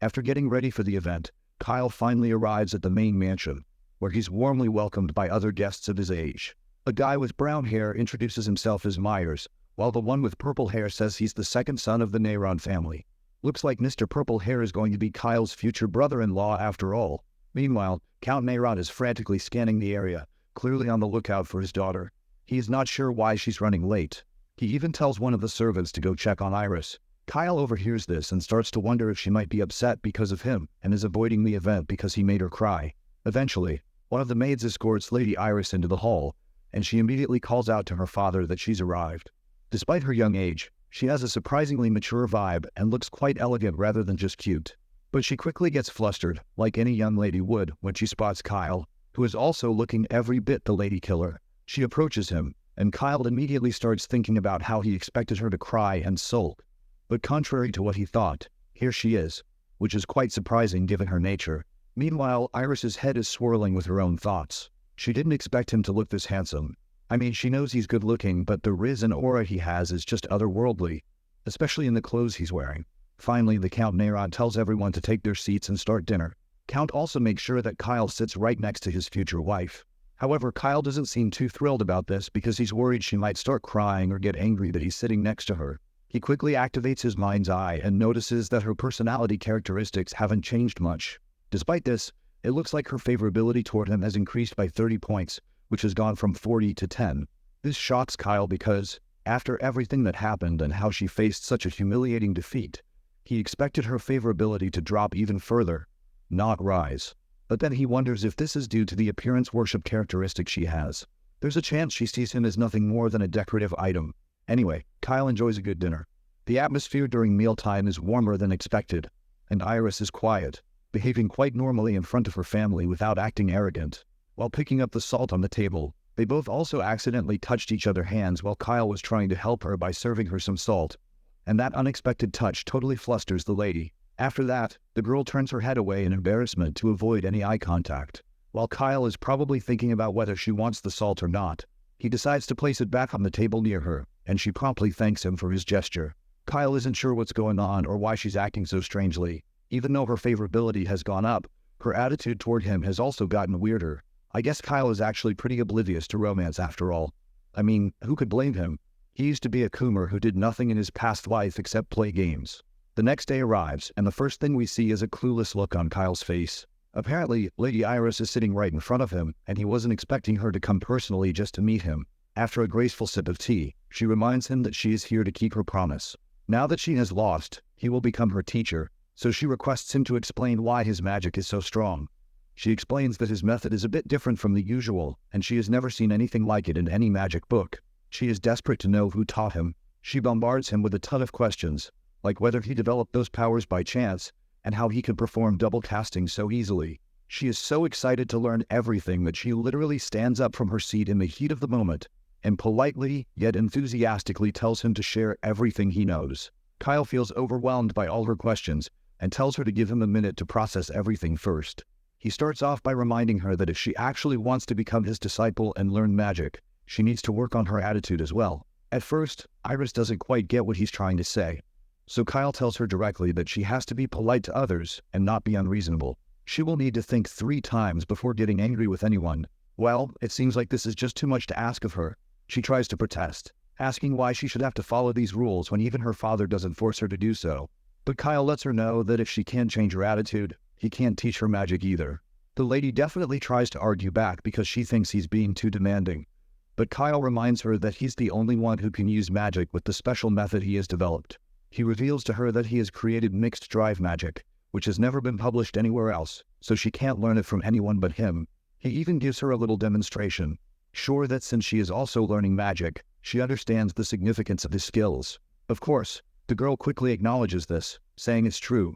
After getting ready for the event, Kyle finally arrives at the main mansion, where he's warmly welcomed by other guests of his age. A guy with brown hair introduces himself as Myers, while the one with purple hair says he's the second son of the Neyron family. Looks like Mr. Purple Hair is going to be Kyle's future brother-in-law after all. Meanwhile, Count Neyron is frantically scanning the area, clearly on the lookout for his daughter. He is not sure why she's running late. He even tells one of the servants to go check on Iris. Kyle overhears this and starts to wonder if she might be upset because of him and is avoiding the event because he made her cry. Eventually, one of the maids escorts Lady Iris into the hall, and she immediately calls out to her father that she's arrived. Despite her young age, she has a surprisingly mature vibe and looks quite elegant rather than just cute. But she quickly gets flustered, like any young lady would when she spots Kyle, who is also looking every bit the lady killer. She approaches him, and Kyle immediately starts thinking about how he expected her to cry and sulk. But contrary to what he thought, here she is, which is quite surprising given her nature. Meanwhile, Iris's head is swirling with her own thoughts. She didn't expect him to look this handsome. I mean, she knows he's good looking, but the riz and aura he has is just otherworldly, especially in the clothes he's wearing. Finally, the Count Neyron tells everyone to take their seats and start dinner. Count also makes sure that Kyle sits right next to his future wife. However, Kyle doesn't seem too thrilled about this because he's worried she might start crying or get angry that he's sitting next to her. He quickly activates his mind's eye and notices that her personality characteristics haven't changed much. Despite this, it looks like her favorability toward him has increased by 30 points, which has gone from 40 to 10. This shocks Kyle because, after everything that happened and how she faced such a humiliating defeat, he expected her favorability to drop even further, not rise. But then he wonders if this is due to the appearance worship characteristic she has. There's a chance she sees him as nothing more than a decorative item. Anyway, Kyle enjoys a good dinner. The atmosphere during mealtime is warmer than expected, and Iris is quiet, behaving quite normally in front of her family without acting arrogant. While picking up the salt on the table, they both also accidentally touched each other's hands while Kyle was trying to help her by serving her some salt. And that unexpected touch totally flusters the lady. After that, the girl turns her head away in embarrassment to avoid any eye contact. While Kyle is probably thinking about whether she wants the salt or not, he decides to place it back on the table near her, and she promptly thanks him for his gesture. Kyle isn't sure what's going on or why she's acting so strangely. Even though her favorability has gone up, her attitude toward him has also gotten weirder. I guess Kyle is actually pretty oblivious to romance after all. I mean, who could blame him? He used to be a coomer who did nothing in his past life except play games. The next day arrives, and the first thing we see is a clueless look on Kyle's face. Apparently, Lady Iris is sitting right in front of him, and he wasn't expecting her to come personally just to meet him. After a graceful sip of tea, she reminds him that she is here to keep her promise. Now that she has lost, he will become her teacher, so she requests him to explain why his magic is so strong. She explains that his method is a bit different from the usual, and she has never seen anything like it in any magic book. She is desperate to know who taught him. She bombards him with a ton of questions, like whether he developed those powers by chance, and how he could perform double casting so easily. She is so excited to learn everything that she literally stands up from her seat in the heat of the moment, and politely, yet enthusiastically tells him to share everything he knows. Kyle feels overwhelmed by all her questions, and tells her to give him a minute to process everything first. He starts off by reminding her that if she actually wants to become his disciple and learn magic, she needs to work on her attitude as well. At first, Iris doesn't quite get what he's trying to say, so Kyle tells her directly that she has to be polite to others and not be unreasonable. She will need to think 3 times before getting angry with anyone. Well, it seems like this is just too much to ask of her. She tries to protest, asking why she should have to follow these rules when even her father doesn't force her to do so. But Kyle lets her know that if she can't change her attitude, he can't teach her magic either. The lady definitely tries to argue back because she thinks he's being too demanding. But Kyle reminds her that he's the only one who can use magic with the special method he has developed. He reveals to her that he has created mixed drive magic, which has never been published anywhere else, so she can't learn it from anyone but him. He even gives her a little demonstration, sure that since she is also learning magic, she understands the significance of his skills. Of course, the girl quickly acknowledges this, saying it's true,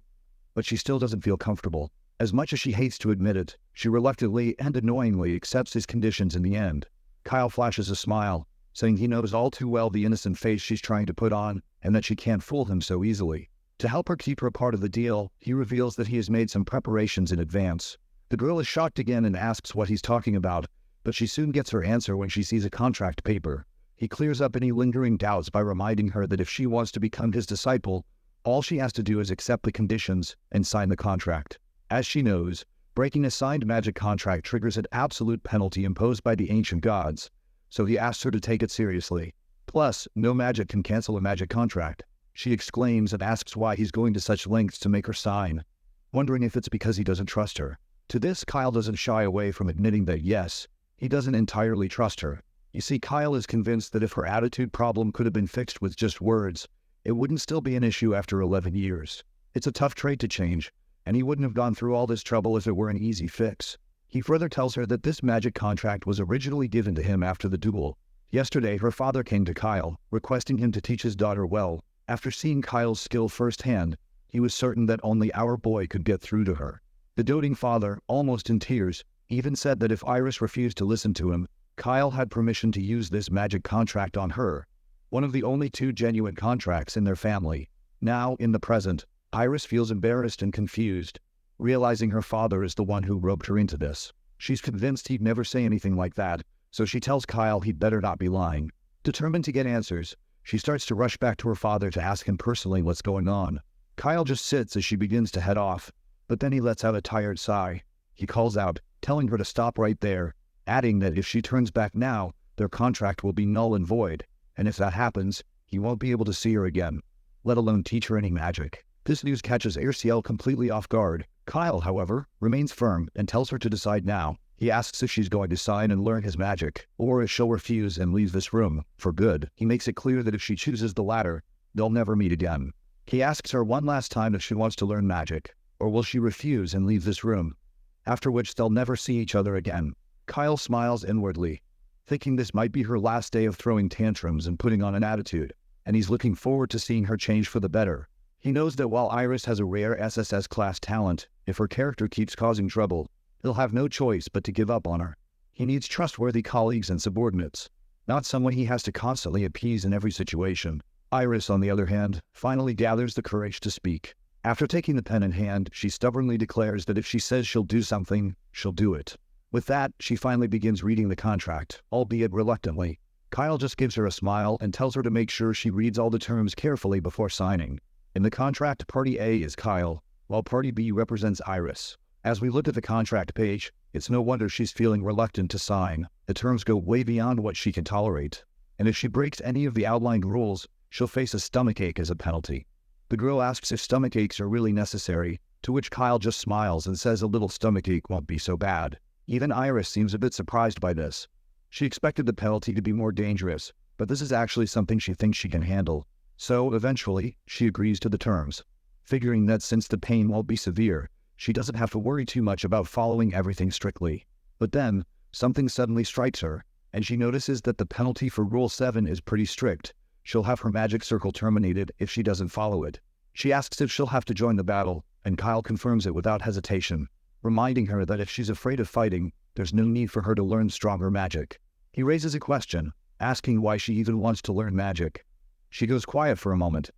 but she still doesn't feel comfortable. As much as she hates to admit it, she reluctantly and annoyingly accepts his conditions in the end. Kyle flashes a smile, saying he knows all too well the innocent face she's trying to put on, and that she can't fool him so easily. To help her keep her part of the deal, he reveals that he has made some preparations in advance. The girl is shocked again and asks what he's talking about, but she soon gets her answer when she sees a contract paper. He clears up any lingering doubts by reminding her that if she wants to become his disciple, All she has to do is accept the conditions and sign the contract. As she knows, breaking a signed magic contract triggers an absolute penalty imposed by the ancient gods, so he asks her to take it seriously. Plus, no magic can cancel a magic contract. She exclaims and asks why he's going to such lengths to make her sign, wondering if it's because he doesn't trust her. To this, Kyle doesn't shy away from admitting that yes, he doesn't entirely trust her. You see, Kyle is convinced that if her attitude problem could have been fixed with just words, it wouldn't still be an issue after 11 years. It's a tough trait to change, and he wouldn't have gone through all this trouble if it were an easy fix. He further tells her that this magic contract was originally given to him after the duel. Yesterday, her father came to Kyle, requesting him to teach his daughter well. After seeing Kyle's skill firsthand, he was certain that only our boy could get through to her. The doting father, almost in tears, even said that if Iris refused to listen to him, Kyle had permission to use this magic contract on her, one of the only 2 genuine contracts in their family. Now, in the present, Iris feels embarrassed and confused, realizing her father is the one who roped her into this. She's convinced he'd never say anything like that, so she tells Kyle he'd better not be lying. Determined to get answers, she starts to rush back to her father to ask him personally what's going on. Kyle just sits as she begins to head off, but then he lets out a tired sigh. He calls out, telling her to stop right there, adding that if she turns back now, their contract will be null and void, and if that happens, he won't be able to see her again, let alone teach her any magic. This news catches Airciel completely off guard. Kyle, however, remains firm and tells her to decide now. He asks if she's going to sign and learn his magic, or if she'll refuse and leave this room for good. He makes it clear that if she chooses the latter, they'll never meet again. He asks her one last time if she wants to learn magic, or will she refuse and leave this room, after which they'll never see each other again. Kyle smiles inwardly, thinking this might be her last day of throwing tantrums and putting on an attitude, and he's looking forward to seeing her change for the better. He knows that while Iris has a rare SSS-class talent, if her character keeps causing trouble, he'll have no choice but to give up on her. He needs trustworthy colleagues and subordinates, not someone he has to constantly appease in every situation. Iris, on the other hand, finally gathers the courage to speak. After taking the pen in hand, she stubbornly declares that if she says she'll do something, she'll do it. With that, she finally begins reading the contract, albeit reluctantly. Kyle just gives her a smile and tells her to make sure she reads all the terms carefully before signing. In the contract, Party A is Kyle, while Party B represents Iris. As we look at the contract page, it's no wonder she's feeling reluctant to sign. The terms go way beyond what she can tolerate, and if she breaks any of the outlined rules, she'll face a stomachache as a penalty. The girl asks if stomachaches are really necessary, to which Kyle just smiles and says a little stomachache won't be so bad. Even Iris seems a bit surprised by this. She expected the penalty to be more dangerous, but this is actually something she thinks she can handle. So, eventually, she agrees to the terms, figuring that since the pain won't be severe, she doesn't have to worry too much about following everything strictly. But then, something suddenly strikes her, and she notices that the penalty for Rule 7 is pretty strict. She'll have her magic circle terminated if she doesn't follow it. She asks if she'll have to join the battle, and Kyle confirms it without hesitation, reminding her that if she's afraid of fighting, there's no need for her to learn stronger magic. He raises a question, asking why she even wants to learn magic. She goes quiet for a moment,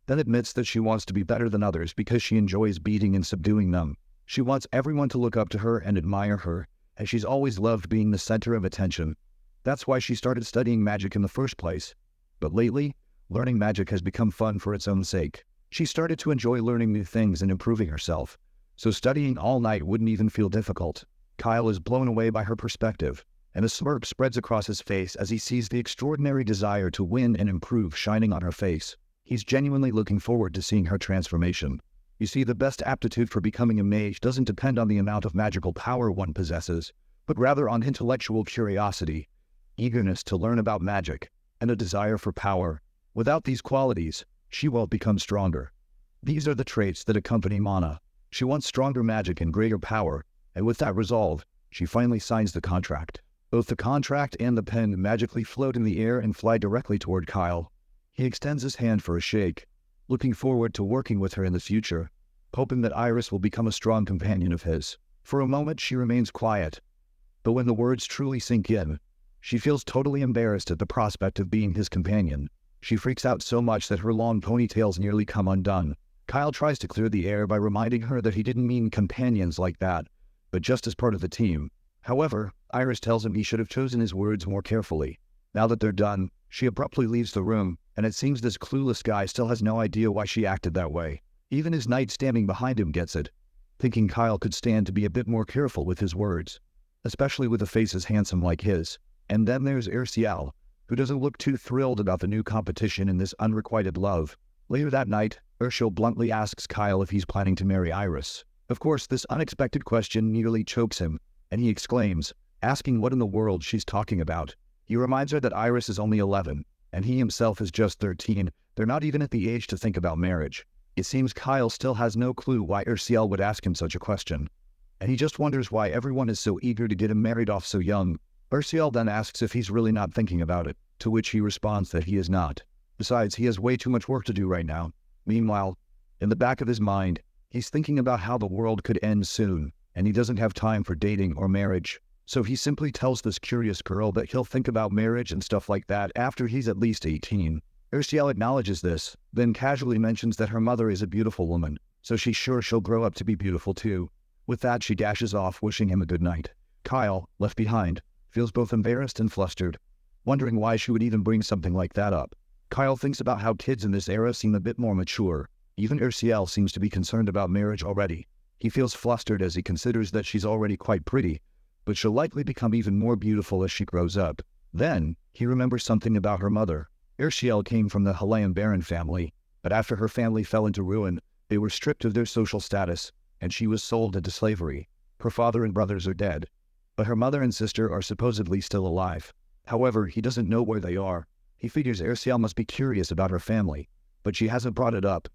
then admits that she wants to be better than others because she enjoys beating and subduing them. She wants everyone to look up to her and admire her, as she's always loved being the center of attention. That's why she started studying magic in the first place. But lately, learning magic has become fun for its own sake. She started to enjoy learning new things and improving herself, so studying all night wouldn't even feel difficult. Kyle is blown away by her perspective, and a smirk spreads across his face as he sees the extraordinary desire to win and improve shining on her face. He's genuinely looking forward to seeing her transformation. You see, the best aptitude for becoming a mage doesn't depend on the amount of magical power one possesses, but rather on intellectual curiosity, eagerness to learn about magic, and a desire for power. Without these qualities, she won't become stronger. These are the traits that accompany Mana. She wants stronger magic and greater power, and with that resolve, she finally signs the contract. Both the contract and the pen magically float in the air and fly directly toward Kyle. He extends his hand for a shake, looking forward to working with her in the future, hoping that Iris will become a strong companion of his. For a moment, she remains quiet, but when the words truly sink in, she feels totally embarrassed at the prospect of being his companion. She freaks out so much that her long ponytails nearly come undone. Kyle tries to clear the air by reminding her that he didn't mean companions like that, but just as part of the team. However, Iris tells him he should have chosen his words more carefully. Now that they're done, she abruptly leaves the room, and it seems this clueless guy still has no idea why she acted that way. Even his knight standing behind him gets it, thinking Kyle could stand to be a bit more careful with his words, especially with a face as handsome like his. And then there's Erciel, who doesn't look too thrilled about the new competition in this unrequited love. Later that night, Erciel bluntly asks Kyle if he's planning to marry Iris. Of course, this unexpected question nearly chokes him, and he exclaims, asking what in the world she's talking about. He reminds her that Iris is only 11, and he himself is just 13. They're not even at the age to think about marriage. It seems Kyle still has no clue why Erciel would ask him such a question, and he just wonders why everyone is so eager to get him married off so young. Erciel then asks if he's really not thinking about it, to which he responds that he is not. Besides, he has way too much work to do right now. Meanwhile, in the back of his mind, he's thinking about how the world could end soon, and he doesn't have time for dating or marriage. So he simply tells this curious girl that he'll think about marriage and stuff like that after he's at least 18. Erciel acknowledges this, then casually mentions that her mother is a beautiful woman, so she's sure she'll grow up to be beautiful too. With that, she dashes off, wishing him a good night. Kyle, left behind, feels both embarrassed and flustered, wondering why she would even bring something like that up. Kyle thinks about how kids in this era seem a bit more mature. Even Erciel seems to be concerned about marriage already. He feels flustered as he considers that she's already quite pretty, but she'll likely become even more beautiful as she grows up. Then, he remembers something about her mother. Erciel came from the Halayan Baron family, but after her family fell into ruin, they were stripped of their social status, and she was sold into slavery. Her father and brothers are dead, but her mother and sister are supposedly still alive. However, he doesn't know where they are. He figures Erciel must be curious about her family, but she hasn't brought it up,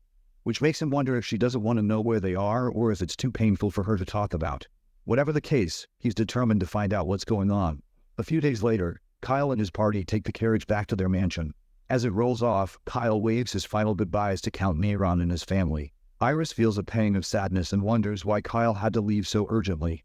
which makes him wonder if she doesn't want to know where they are or if it's too painful for her to talk about. Whatever the case, he's determined to find out what's going on. A few days later, Kyle and his party take the carriage back to their mansion. As it rolls off, Kyle waves his final goodbyes to Count Neyron and his family. Iris feels a pang of sadness and wonders why Kyle had to leave so urgently.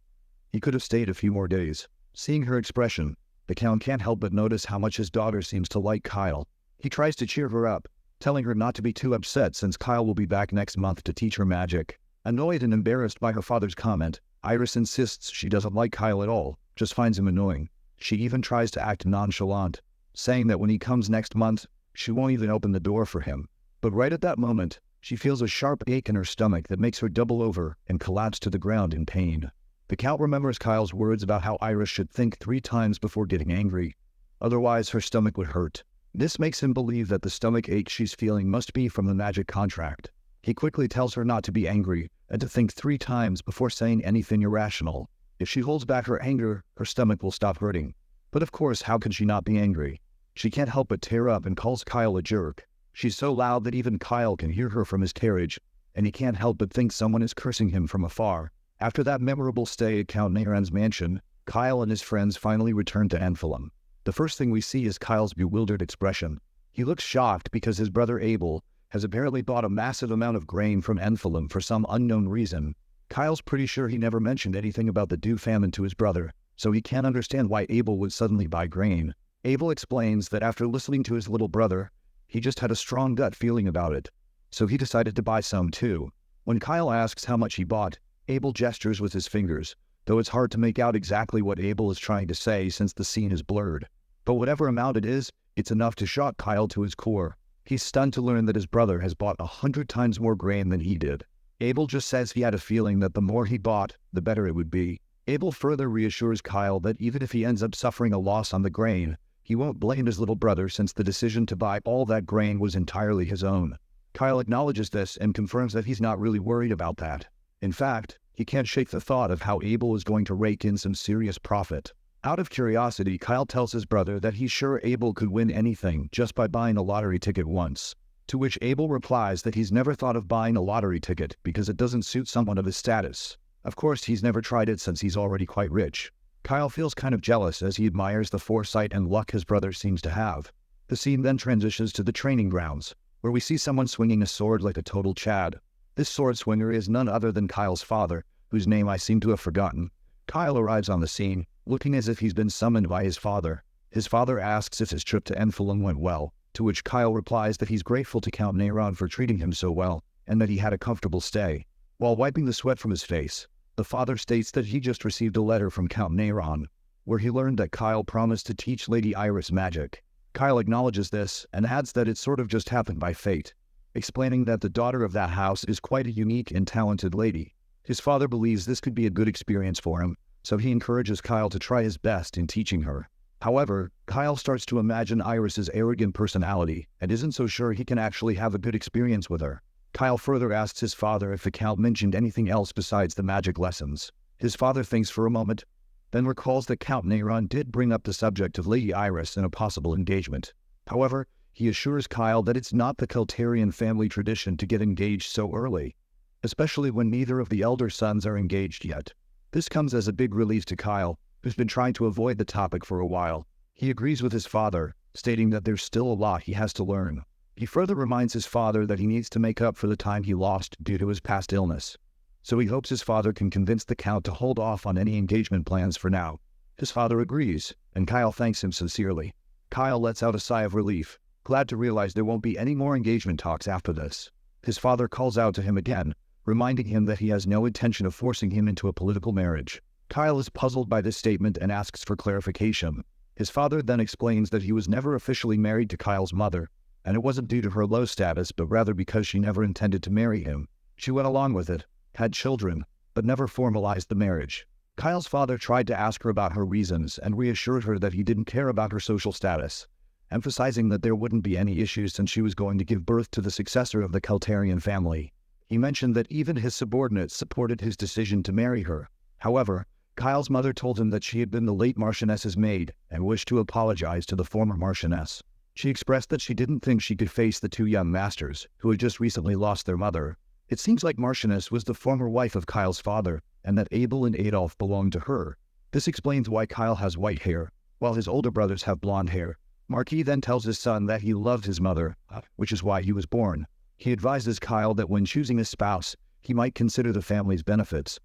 He could have stayed a few more days. Seeing her expression, the Count can't help but notice how much his daughter seems to like Kyle. He tries to cheer her up, telling her not to be too upset since Kyle will be back next month to teach her magic. Annoyed and embarrassed by her father's comment, Iris insists she doesn't like Kyle at all, just finds him annoying. She even tries to act nonchalant, saying that when he comes next month, she won't even open the door for him. But right at that moment, she feels a sharp ache in her stomach that makes her double over and collapse to the ground in pain. The Count remembers Kyle's words about how Iris should think 3 times before getting angry, otherwise her stomach would hurt. This makes him believe that the stomach ache she's feeling must be from the magic contract. He quickly tells her not to be angry and to think 3 times before saying anything irrational. If she holds back her anger, her stomach will stop hurting. But of course, how could she not be angry? She can't help but tear up and calls Kyle a jerk. She's so loud that even Kyle can hear her from his carriage, and he can't help but think someone is cursing him from afar. After that memorable stay at Count Neyron's mansion, Kyle and his friends finally return to Enfilim. The first thing we see is Kyle's bewildered expression. He looks shocked because his brother Abel has apparently bought a massive amount of grain from Enfilim for some unknown reason. Kyle's pretty sure he never mentioned anything about the dew famine to his brother, so he can't understand why Abel would suddenly buy grain. Abel explains that after listening to his little brother, he just had a strong gut feeling about it, so he decided to buy some too. When Kyle asks how much he bought, Abel gestures with his fingers, though it's hard to make out exactly what Abel is trying to say since the scene is blurred. But whatever amount it is, it's enough to shock Kyle to his core. He's stunned to learn that his brother has bought 100 times more grain than he did. Abel just says he had a feeling that the more he bought, the better it would be. Abel further reassures Kyle that even if he ends up suffering a loss on the grain, he won't blame his little brother since the decision to buy all that grain was entirely his own. Kyle acknowledges this and confirms that he's not really worried about that. In fact, he can't shake the thought of how Abel is going to rake in some serious profit. Out of curiosity, Kyle tells his brother that he's sure Abel could win anything just by buying a lottery ticket once, to which Abel replies that he's never thought of buying a lottery ticket because it doesn't suit someone of his status. Of course, he's never tried it since he's already quite rich. Kyle feels kind of jealous as he admires the foresight and luck his brother seems to have. The scene then transitions to the training grounds, where we see someone swinging a sword like a total Chad. This sword swinger is none other than Kyle's father, whose name I seem to have forgotten. Kyle arrives on the scene, looking as if he's been summoned by his father. His father asks if his trip to Enfilim went well, to which Kyle replies that he's grateful to Count Neyron for treating him so well, and that he had a comfortable stay. While wiping the sweat from his face, the father states that he just received a letter from Count Neyron, where he learned that Kyle promised to teach Lady Iris magic. Kyle acknowledges this and adds that it sort of just happened by fate, explaining that the daughter of that house is quite a unique and talented lady. His father believes this could be a good experience for him, so he encourages Kyle to try his best in teaching her. However, Kyle starts to imagine Iris's arrogant personality and isn't so sure he can actually have a good experience with her. Kyle further asks his father if the Count mentioned anything else besides the magic lessons. His father thinks for a moment, then recalls that Count Neyron did bring up the subject of Lady Iris in a possible engagement. However, he assures Kyle that it's not the Keltarian family tradition to get engaged so early, especially when neither of the elder sons are engaged yet. This comes as a big relief to Kyle, who's been trying to avoid the topic for a while. He agrees with his father, stating that there's still a lot he has to learn. He further reminds his father that he needs to make up for the time he lost due to his past illness, so he hopes his father can convince the Count to hold off on any engagement plans for now. His father agrees, and Kyle thanks him sincerely. Kyle lets out a sigh of relief, glad to realize there won't be any more engagement talks after this. His father calls out to him again, reminding him that he has no intention of forcing him into a political marriage. Kyle is puzzled by this statement and asks for clarification. His father then explains that he was never officially married to Kyle's mother, and it wasn't due to her low status, but rather because she never intended to marry him. She went along with it, had children, but never formalized the marriage. Kyle's father tried to ask her about her reasons and reassured her that he didn't care about her social status, emphasizing that there wouldn't be any issues since she was going to give birth to the successor of the Keltarian family. He mentioned that even his subordinates supported his decision to marry her. However, Kyle's mother told him that she had been the late Marchioness's maid and wished to apologize to the former Marchioness. She expressed that she didn't think she could face the two young masters, who had just recently lost their mother. It seems like Marchioness was the former wife of Kyle's father, and that Abel and Adolf belonged to her. This explains why Kyle has white hair, while his older brothers have blonde hair. Marquis then tells his son that he loved his mother, which is why he was born. He advises Kyle that when choosing a spouse, he might consider the family's benefits,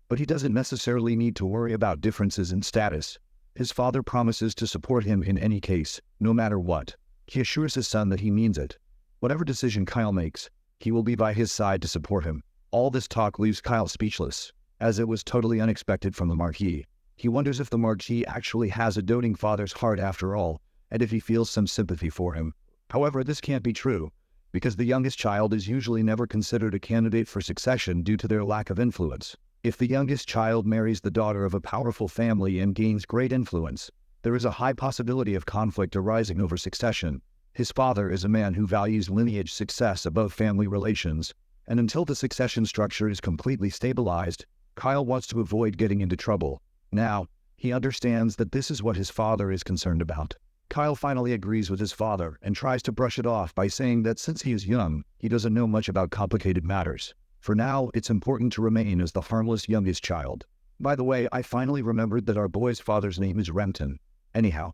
but he doesn't necessarily need to worry about differences in status. His father promises to support him in any case, no matter what. He assures his son that he means it. Whatever decision Kyle makes, he will be by his side to support him. All this talk leaves Kyle speechless, as it was totally unexpected from the Marquis. He wonders if the Marquis actually has a doting father's heart after all, and if he feels some sympathy for him. However, this can't be true, because the youngest child is usually never considered a candidate for succession due to their lack of influence. If the youngest child marries the daughter of a powerful family and gains great influence, there is a high possibility of conflict arising over succession. His father is a man who values lineage success above family relations, and until the succession structure is completely stabilized, Kyle wants to avoid getting into trouble. Now, he understands that this is what his father is concerned about. Kyle finally agrees with his father and tries to brush it off by saying that since he is young, he doesn't know much about complicated matters. For now, it's important to remain as the harmless youngest child. By the way, I finally remembered that our boy's father's name is Remton. Anyhow,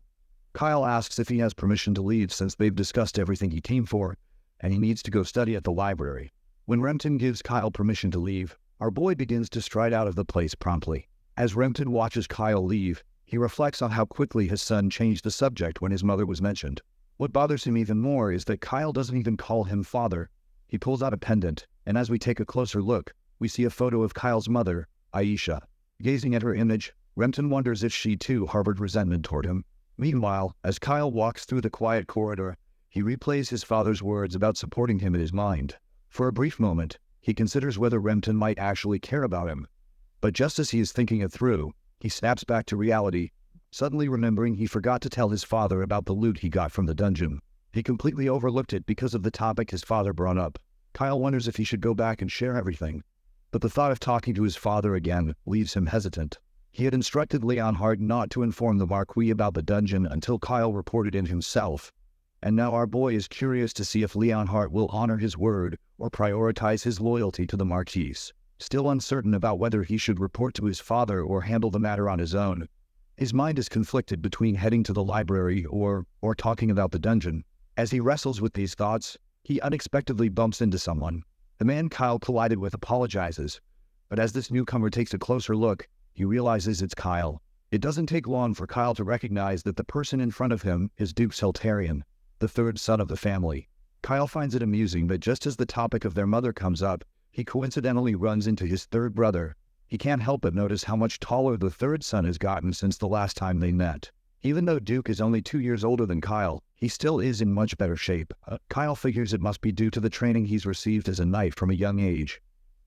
Kyle asks if he has permission to leave since they've discussed everything he came for, and he needs to go study at the library. When Remton gives Kyle permission to leave, our boy begins to stride out of the place promptly. As Remton watches Kyle leave, he reflects on how quickly his son changed the subject when his mother was mentioned. What bothers him even more is that Kyle doesn't even call him father. He pulls out a pendant, and as we take a closer look, we see a photo of Kyle's mother, Aisha. Gazing at her image, Remton wonders if she too harbored resentment toward him. Meanwhile, as Kyle walks through the quiet corridor, he replays his father's words about supporting him in his mind. For a brief moment, he considers whether Remton might actually care about him. But just as he is thinking it through, he snaps back to reality, suddenly remembering he forgot to tell his father about the loot he got from the dungeon. He completely overlooked it because of the topic his father brought up. Kyle wonders if he should go back and share everything, but the thought of talking to his father again leaves him hesitant. He had instructed Leonhardt not to inform the Marquis about the dungeon until Kyle reported in himself, and now our boy is curious to see if Leonhardt will honor his word or prioritize his loyalty to the Marquis. Still uncertain about whether he should report to his father or handle the matter on his own, his mind is conflicted between heading to the library or talking about the dungeon. As he wrestles with these thoughts, he unexpectedly bumps into someone. The man Kyle collided with apologizes, but as this newcomer takes a closer look, he realizes it's Kyle. It doesn't take long for Kyle to recognize that the person in front of him is Duke Seltarian, the third son of the family. Kyle finds it amusing that just as the topic of their mother comes up, he coincidentally runs into his third brother. He can't help but notice how much taller the third son has gotten since the last time they met. Even though Duke is only 2 years older than Kyle, he still is in much better shape. Kyle figures it must be due to the training he's received as a knight from a young age.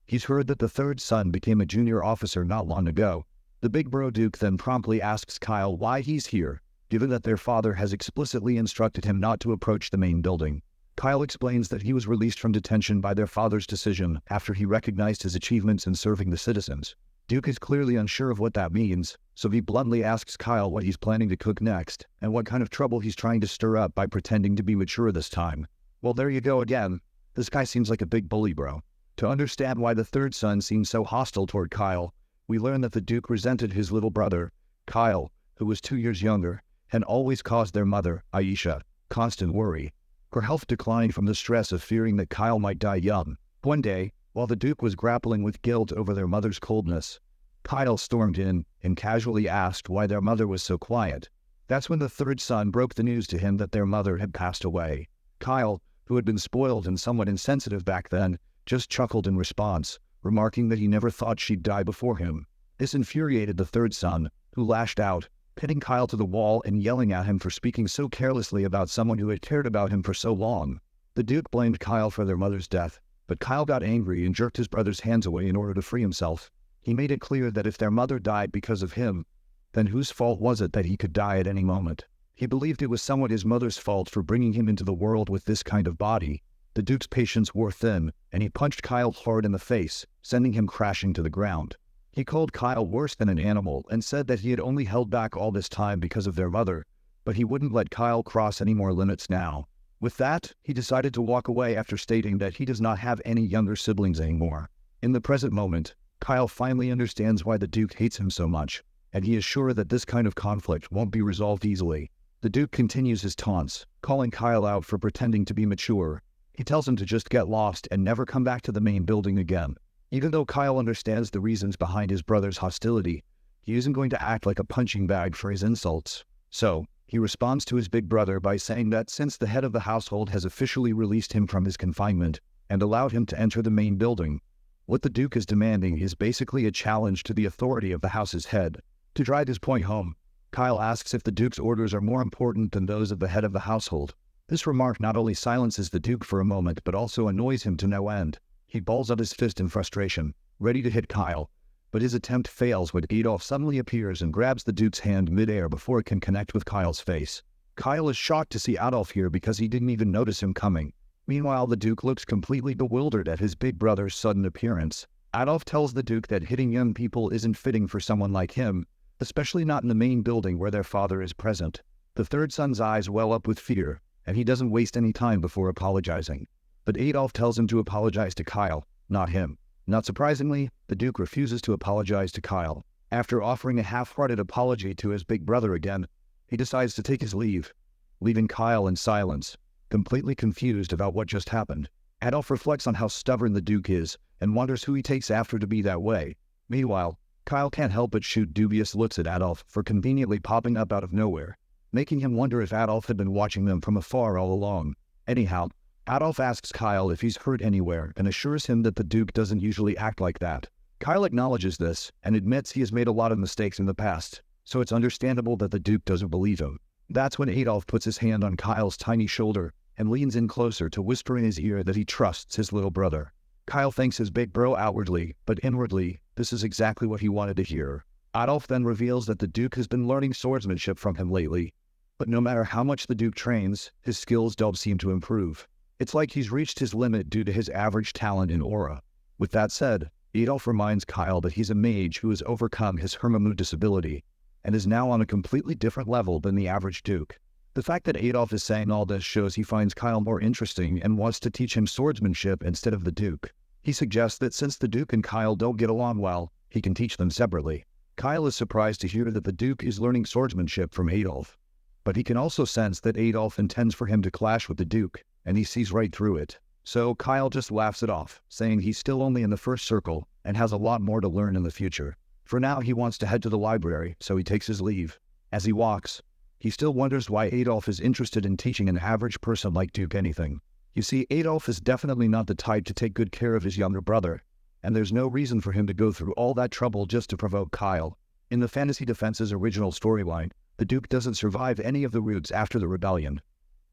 He's heard that the third son became a junior officer not long ago. The big bro Duke then promptly asks Kyle why he's here, given that their father has explicitly instructed him not to approach the main building. Kyle explains that he was released from detention by their father's decision after he recognized his achievements in serving the citizens. Duke is clearly unsure of what that means, so he bluntly asks Kyle what he's planning to cook next, and what kind of trouble he's trying to stir up by pretending to be mature this time. Well, there you go again. This guy seems like a big bully, bro. To understand why the third son seems so hostile toward Kyle, we learn that the Duke resented his little brother, Kyle, who was 2 years younger, and always caused their mother, Aisha, constant worry. Her health declined from the stress of fearing that Kyle might die young. One day, while the Duke was grappling with guilt over their mother's coldness, Kyle stormed in and casually asked why their mother was so quiet. That's when the third son broke the news to him that their mother had passed away. Kyle, who had been spoiled and somewhat insensitive back then, just chuckled in response, remarking that he never thought she'd die before him. This infuriated the third son, who lashed out, pinning Kyle to the wall and yelling at him for speaking so carelessly about someone who had cared about him for so long. The Duke blamed Kyle for their mother's death, but Kyle got angry and jerked his brother's hands away in order to free himself. He made it clear that if their mother died because of him, then whose fault was it that he could die at any moment? He believed it was somewhat his mother's fault for bringing him into the world with this kind of body. The Duke's patience wore thin, and he punched Kyle hard in the face, sending him crashing to the ground. He called Kyle worse than an animal and said that he had only held back all this time because of their mother, but he wouldn't let Kyle cross any more limits now. With that, he decided to walk away after stating that he does not have any younger siblings anymore. In the present moment, Kyle finally understands why the Duke hates him so much, and he is sure that this kind of conflict won't be resolved easily. The Duke continues his taunts, calling Kyle out for pretending to be mature. He tells him to just get lost and never come back to the main building again. Even though Kyle understands the reasons behind his brother's hostility, he isn't going to act like a punching bag for his insults. So, he responds to his big brother by saying that since the head of the household has officially released him from his confinement and allowed him to enter the main building, what the Duke is demanding is basically a challenge to the authority of the house's head. To drive his point home, Kyle asks if the Duke's orders are more important than those of the head of the household. This remark not only silences the Duke for a moment, but also annoys him to no end. He balls out his fist in frustration, ready to hit Kyle, but his attempt fails when Adolf suddenly appears and grabs the Duke's hand midair before it can connect with Kyle's face. Kyle is shocked to see Adolf here because he didn't even notice him coming. Meanwhile, the Duke looks completely bewildered at his big brother's sudden appearance. Adolf tells the Duke that hitting young people isn't fitting for someone like him, especially not in the main building where their father is present. The third son's eyes well up with fear, and he doesn't waste any time before apologizing. But Adolf tells him to apologize to Kyle, not him. Not surprisingly, the Duke refuses to apologize to Kyle. After offering a half-hearted apology to his big brother again, he decides to take his leave, leaving Kyle in silence, completely confused about what just happened. Adolf reflects on how stubborn the Duke is and wonders who he takes after to be that way. Meanwhile, Kyle can't help but shoot dubious looks at Adolf for conveniently popping up out of nowhere, making him wonder if Adolf had been watching them from afar all along. Anyhow, Adolf asks Kyle if he's hurt anywhere and assures him that the Duke doesn't usually act like that. Kyle acknowledges this and admits he has made a lot of mistakes in the past, so it's understandable that the Duke doesn't believe him. That's when Adolf puts his hand on Kyle's tiny shoulder and leans in closer to whisper in his ear that he trusts his little brother. Kyle thanks his big bro outwardly, but inwardly, this is exactly what he wanted to hear. Adolf then reveals that the Duke has been learning swordsmanship from him lately, but no matter how much the Duke trains, his skills don't seem to improve. It's like he's reached his limit due to his average talent in aura. With that said, Adolf reminds Kyle that he's a mage who has overcome his Hermamu disability and is now on a completely different level than the average Duke. The fact that Adolf is saying all this shows he finds Kyle more interesting and wants to teach him swordsmanship instead of the Duke. He suggests that since the Duke and Kyle don't get along well, he can teach them separately. Kyle is surprised to hear that the Duke is learning swordsmanship from Adolf, but he can also sense that Adolf intends for him to clash with the Duke, and he sees right through it. So Kyle just laughs it off, saying he's still only in the first circle and has a lot more to learn in the future. For now, he wants to head to the library, so he takes his leave. As he walks, he still wonders why Adolf is interested in teaching an average person like Duke anything. You see, Adolf is definitely not the type to take good care of his younger brother, and there's no reason for him to go through all that trouble just to provoke Kyle. In the Fantasy Defense's original storyline, the Duke doesn't survive any of the roots after the rebellion.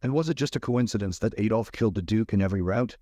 And was it just a coincidence that Adolf killed the Duke in every rout?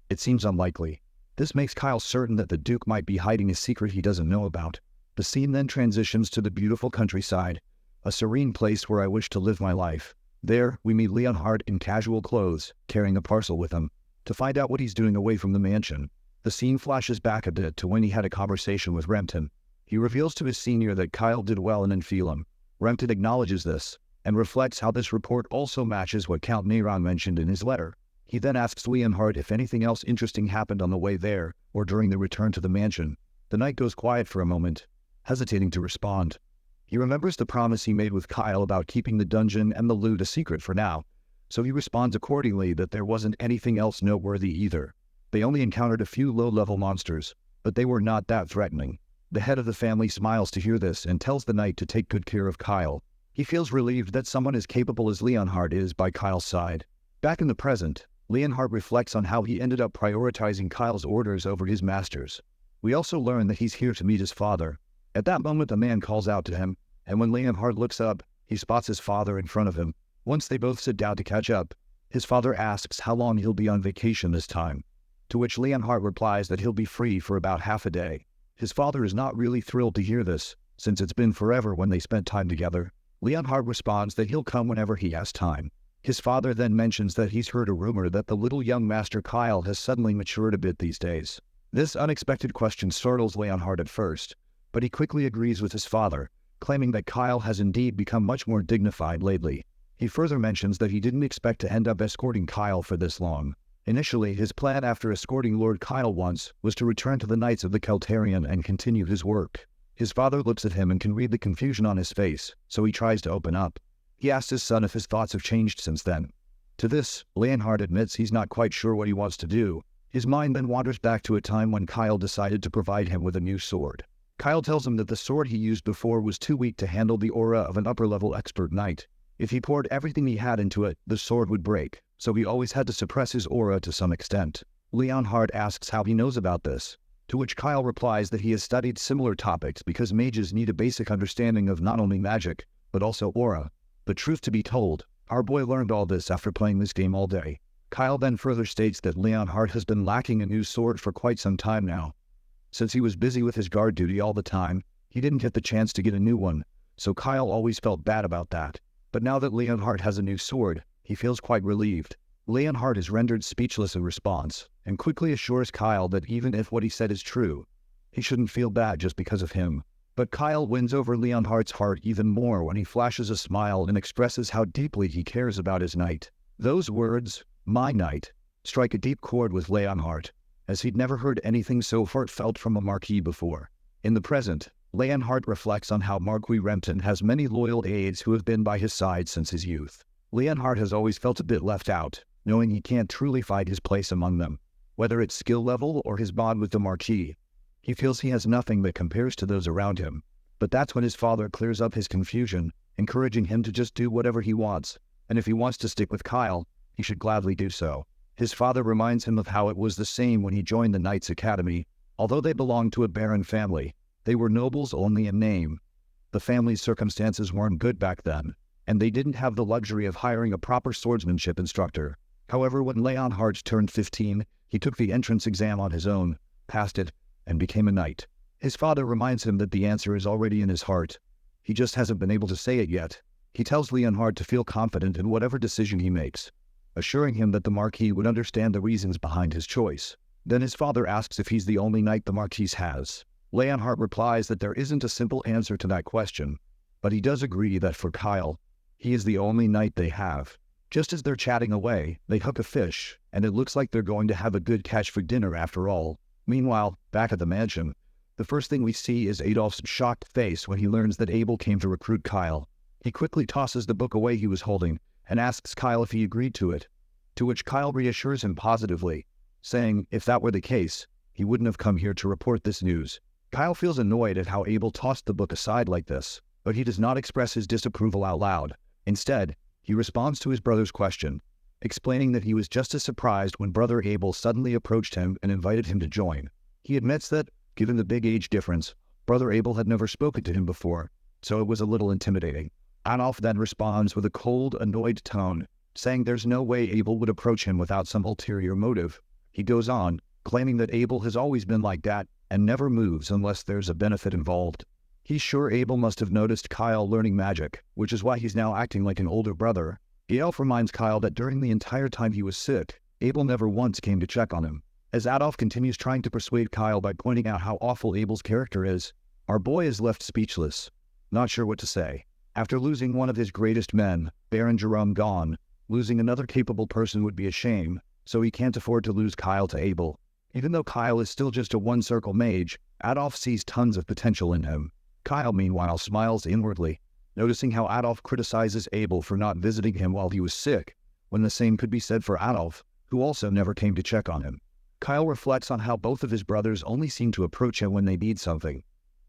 It seems unlikely. This makes Kyle certain that the Duke might be hiding a secret he doesn't know about. The scene then transitions to the beautiful countryside, a serene place where I wish to live my life. There, we meet Leonhard in casual clothes, carrying a parcel with him, to find out what he's doing away from the mansion. The scene flashes back a bit to when he had a conversation with Rempton. He reveals to his senior that Kyle did well in Enfilum. Rempton acknowledges this, and reflects how this report also matches what Count Neyron mentioned in his letter. He then asks Leonhard if anything else interesting happened on the way there, or during the return to the mansion. The knight goes quiet for a moment, hesitating to respond. He remembers the promise he made with Kyle about keeping the dungeon and the loot a secret for now, so he responds accordingly that there wasn't anything else noteworthy either. They only encountered a few low-level monsters, but they were not that threatening. The head of the family smiles to hear this and tells the knight to take good care of Kyle. He feels relieved that someone as capable as Leonhard is by Kyle's side. Back in the present, Leonhard reflects on how he ended up prioritizing Kyle's orders over his master's. We also learn that he's here to meet his father. At that moment, a man calls out to him, and when Leonhard looks up, he spots his father in front of him. Once they both sit down to catch up, his father asks how long he'll be on vacation this time, to which Leonhard replies that he'll be free for about half a day. His father is not really thrilled to hear this, since it's been forever when they spent time together. Leonhard responds that he'll come whenever he has time. His father then mentions that he's heard a rumor that the little young Master Kyle has suddenly matured a bit these days. This unexpected question startles Leonhard at first, but he quickly agrees with his father, claiming that Kyle has indeed become much more dignified lately. He further mentions that he didn't expect to end up escorting Kyle for this long. Initially, his plan after escorting Lord Kyle once was to return to the Knights of the Keltarian and continue his work. His father looks at him and can read the confusion on his face, so he tries to open up. He asks his son if his thoughts have changed since then. To this, Leonhard admits he's not quite sure what he wants to do. His mind then wanders back to a time when Kyle decided to provide him with a new sword. Kyle tells him that the sword he used before was too weak to handle the aura of an upper-level expert knight. If he poured everything he had into it, the sword would break, so he always had to suppress his aura to some extent. Leonhard asks how he knows about this, to which Kyle replies that he has studied similar topics because mages need a basic understanding of not only magic, but also aura. The truth to be told, our boy learned all this after playing this game all day. Kyle then further states that Leonhard has been lacking a new sword for quite some time now. Since he was busy with his guard duty all the time, he didn't get the chance to get a new one, so Kyle always felt bad about that. But now that Leonhard has a new sword, he feels quite relieved. Leonhard is rendered speechless in response, and quickly assures Kyle that even if what he said is true, he shouldn't feel bad just because of him. But Kyle wins over Leonhard's heart even more when he flashes a smile and expresses how deeply he cares about his knight. Those words, "my knight," strike a deep chord with Leonhard, as he'd never heard anything so heartfelt from a Marquis before. In the present, Leonhard reflects on how Marquis Rempton has many loyal aides who have been by his side since his youth. Leonhard has always felt a bit left out, knowing he can't truly find his place among them, whether it's skill level or his bond with the Marquis. He feels he has nothing that compares to those around him. But that's when his father clears up his confusion, encouraging him to just do whatever he wants, and if he wants to stick with Kyle, he should gladly do so. His father reminds him of how it was the same when he joined the Knights Academy. Although they belonged to a baron family, they were nobles only in name. The family's circumstances weren't good back then, and they didn't have the luxury of hiring a proper swordsmanship instructor. However, when Leonhard turned 15, he took the entrance exam on his own, passed it, and became a knight. His father reminds him that the answer is already in his heart. He just hasn't been able to say it yet. He tells Leonhard to feel confident in whatever decision he makes, assuring him that the Marquis would understand the reasons behind his choice. Then his father asks if he's the only knight the Marquis has. Leonhard replies that there isn't a simple answer to that question, but he does agree that for Kyle, he is the only knight they have. Just as they're chatting away, they hook a fish, and it looks like they're going to have a good catch for dinner after all. Meanwhile, back at the mansion, the first thing we see is Adolf's shocked face when he learns that Abel came to recruit Kyle. He quickly tosses the book away he was holding and asks Kyle if he agreed to it, to which Kyle reassures him positively, saying if that were the case, he wouldn't have come here to report this news. Kyle feels annoyed at how Abel tossed the book aside like this, but he does not express his disapproval out loud. Instead, he responds to his brother's question, explaining that he was just as surprised when brother Abel suddenly approached him and invited him to join. He admits that, given the big age difference, brother Abel had never spoken to him before, so it was a little intimidating. Adolf then responds with a cold, annoyed tone, saying there's no way Abel would approach him without some ulterior motive. He goes on, claiming that Abel has always been like that and never moves unless there's a benefit involved. He's sure Abel must have noticed Kyle learning magic, which is why he's now acting like an older brother. Adolf reminds Kyle that during the entire time he was sick, Abel never once came to check on him. As Adolf continues trying to persuade Kyle by pointing out how awful Abel's character is, our boy is left speechless, not sure what to say. After losing one of his greatest men, Baron Jerome gone, losing another capable person would be a shame, so he can't afford to lose Kyle to Abel. Even though Kyle is still just a one-circle mage, Adolf sees tons of potential in him. Kyle, meanwhile, smiles inwardly, noticing how Adolf criticizes Abel for not visiting him while he was sick, when the same could be said for Adolf, who also never came to check on him. Kyle reflects on how both of his brothers only seem to approach him when they need something,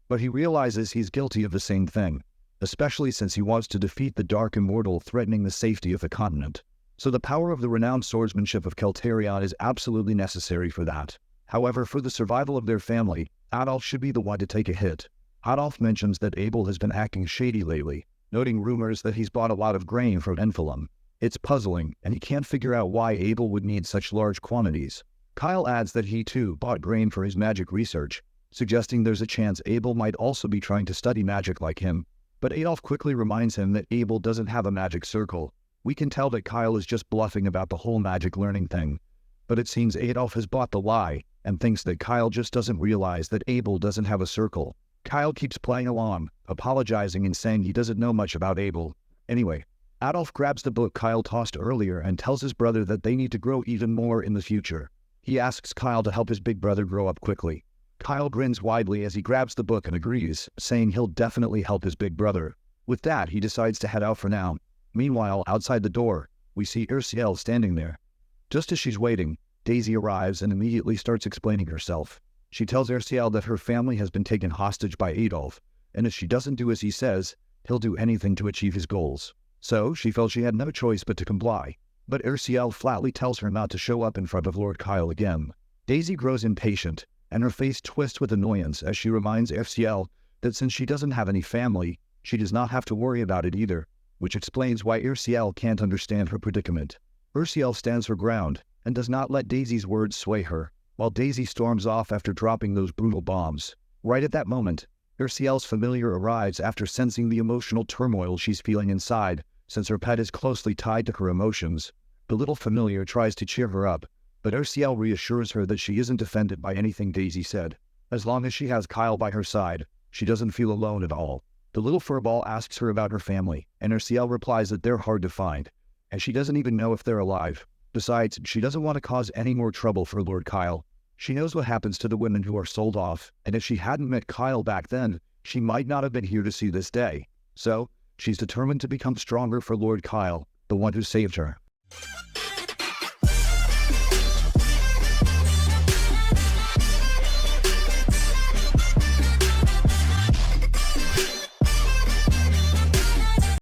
but he realizes he's guilty of the same thing, especially since he wants to defeat the Dark Immortal threatening the safety of the continent. So the power of the renowned swordsmanship of Kelterion is absolutely necessary for that. However, for the survival of their family, Adolf should be the one to take a hit. Adolf mentions that Abel has been acting shady lately, noting rumors that he's bought a lot of grain from Enphalum. It's puzzling, and he can't figure out why Abel would need such large quantities. Kyle adds that he too bought grain for his magic research, suggesting there's a chance Abel might also be trying to study magic like him. But Adolf quickly reminds him that Abel doesn't have a magic circle. We can tell that Kyle is just bluffing about the whole magic learning thing. But it seems Adolf has bought the lie and thinks that Kyle just doesn't realize that Abel doesn't have a circle. Kyle keeps playing along, apologizing and saying he doesn't know much about Abel. Anyway, Adolf grabs the book Kyle tossed earlier and tells his brother that they need to grow even more in the future. He asks Kyle to help his big brother grow up quickly. Kyle grins widely as he grabs the book and agrees, saying he'll definitely help his big brother. With that, he decides to head out for now. Meanwhile, outside the door, we see Ursiel standing there. Just as she's waiting, Daisy arrives and immediately starts explaining herself. She tells Ursiel that her family has been taken hostage by Adolf, and if she doesn't do as he says, he'll do anything to achieve his goals. So, she felt she had no choice but to comply. But Ursiel flatly tells her not to show up in front of Lord Kyle again. Daisy grows impatient, and her face twists with annoyance as she reminds Ursiel that since she doesn't have any family, she does not have to worry about it either, which explains why Ursiel can't understand her predicament. Ursiel stands her ground, and does not let Daisy's words sway her, while Daisy storms off after dropping those brutal bombs. Right at that moment, Ursiel's familiar arrives after sensing the emotional turmoil she's feeling inside, since her pet is closely tied to her emotions. The little familiar tries to cheer her up, but Ursiel reassures her that she isn't offended by anything Daisy said. As long as she has Kyle by her side, she doesn't feel alone at all. The little furball asks her about her family, and Ursiel replies that they're hard to find, and she doesn't even know if they're alive. Besides, she doesn't want to cause any more trouble for Lord Kyle. She knows what happens to the women who are sold off, and if she hadn't met Kyle back then, she might not have been here to see this day. So, she's determined to become stronger for Lord Kyle, the one who saved her.